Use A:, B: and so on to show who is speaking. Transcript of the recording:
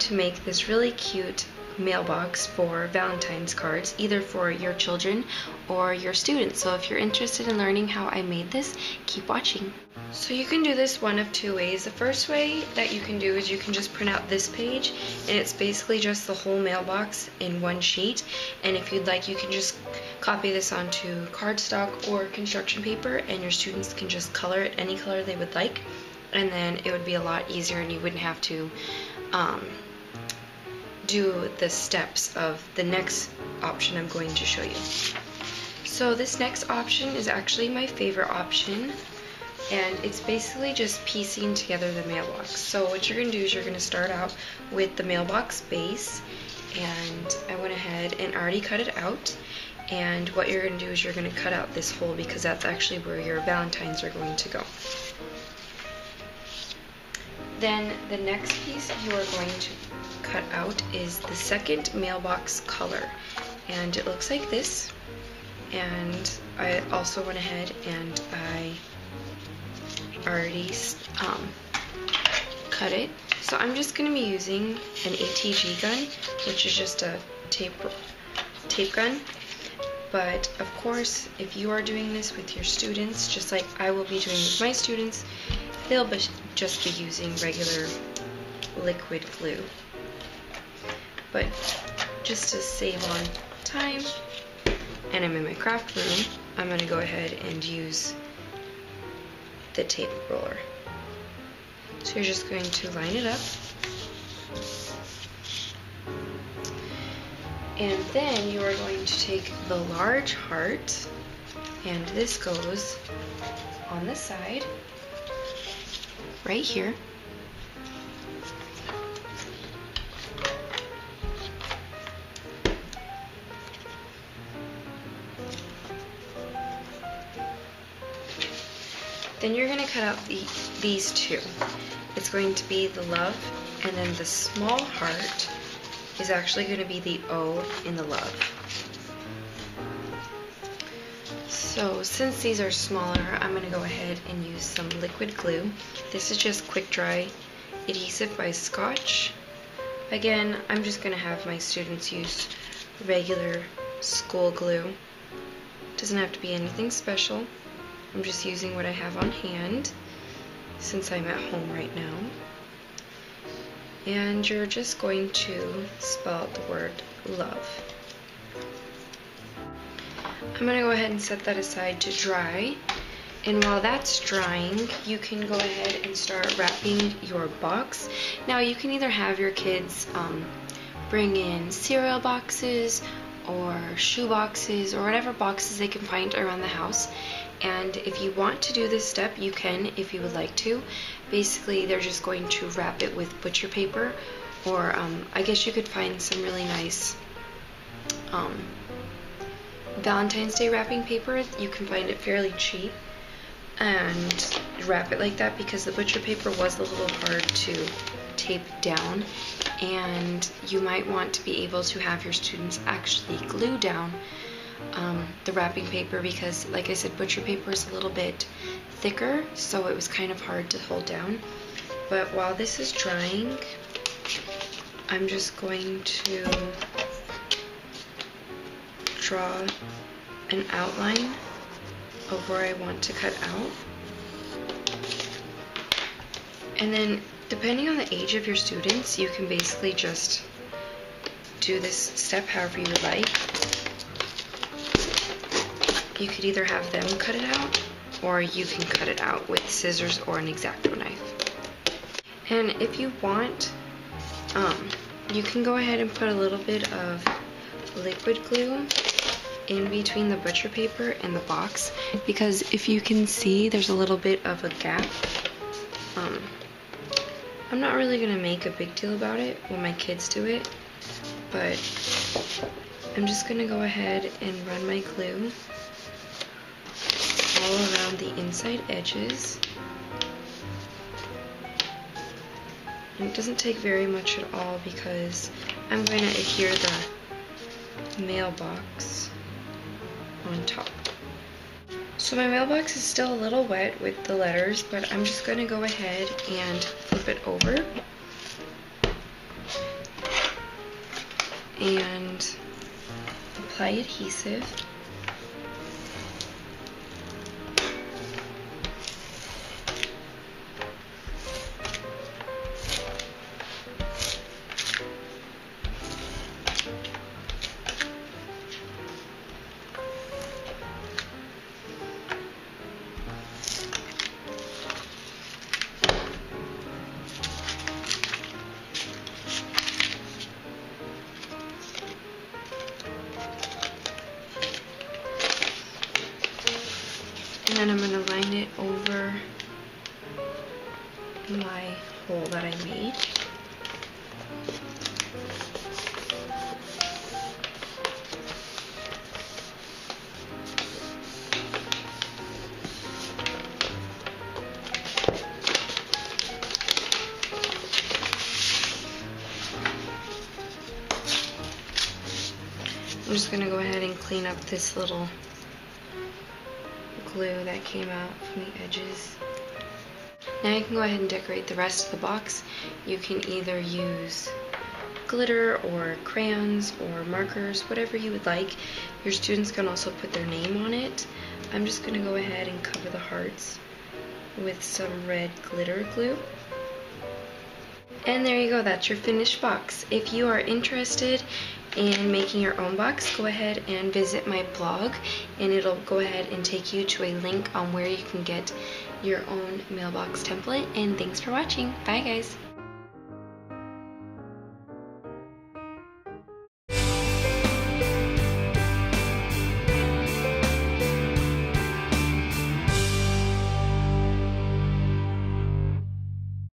A: to make this really cute mailbox for Valentine's cards, either for your children or your students. So if you're interested in learning how I made this, keep watching. So you can do this one of two ways. The first way that you can do is you can just print out this page, and it's basically just the whole mailbox in one sheet. And if you'd like, you can just copy this onto cardstock or construction paper, and your students can just color it any color they would like, and then it would be a lot easier and you wouldn't have to do the steps of the next option I'm going to show you. So this next option is actually my favorite option, and it's basically just piecing together the mailbox. So what you're going to do is you're going to start out with the mailbox base, and I went ahead and already cut it out. And what you're going to do is you're going to cut out this hole, because that's actually where your Valentines are going to go. Then the next piece you are going to cut out is the second mailbox color, and it looks like this. And I also went ahead and I already cut it. So I'm just going to be using an ATG gun, which is just a tape gun. But of course, if you are doing this with your students, just like I will be doing with my students, they'll just be using regular liquid glue. But just to save on time, and I'm in my craft room, I'm going to go ahead and use the tape roller. So you're just going to line it up, and then you are going to take the large heart, and this goes on the side right here. Then you're going to cut out these two. It's going to be the love, and then the small heart is actually going to be the O in the love. So since these are smaller, I'm going to go ahead and use some liquid glue. This is just quick dry adhesive by Scotch. Again, I'm just going to have my students use regular school glue. Doesn't have to be anything special. I'm just using what I have on hand since I'm at home right now. And you're just going to spell out the word love. I'm going to go ahead and set that aside to dry. And while that's drying, you can go ahead and start wrapping your box. Now you can either have your kids bring in cereal boxes or shoe boxes or whatever boxes they can find around the house. And if you want to do this step, you can if you would like to. Basically, they're just going to wrap it with butcher paper, or I guess you could find some really nice Valentine's Day wrapping paper. You can find it fairly cheap, and wrap it like that, because the butcher paper was a little hard to tape down, and you might want to be able to have your students actually glue down the wrapping paper, because like I said, butcher paper is a little bit thicker, so it was kind of hard to hold down. But while this is drying, I'm just going to draw an outline of where I want to cut out. And then depending on the age of your students, you can basically just do this step however you would like. You could either have them cut it out, or you can cut it out with scissors or an X-Acto knife. And if you want, you can go ahead and put a little bit of liquid glue in between the butcher paper and the box, because if you can see, there's a little bit of a gap. I'm not really going to make a big deal about it when my kids do it, but I'm just going to go ahead and run my glue all around the inside edges. And it doesn't take very much at all, because I'm going to adhere the mailbox on top. So my mailbox is still a little wet with the letters, but I'm just going to go ahead and flip it over. and apply adhesive. And then I'm going to line it over my hole that I made. I'm just going to go ahead and clean up this little glue that came out from the edges. Now you can go ahead and decorate the rest of the box. You can either use glitter or crayons or markers, whatever you would like. Your students can also put their name on it. I'm just going to go ahead and cover the hearts with some red glitter glue. And there you go, that's your finished box. If you are interested in making your own box, go ahead and visit my blog, and it'll go ahead and take you to a link on where you can get your own mailbox template. And thanks for watching. Bye guys.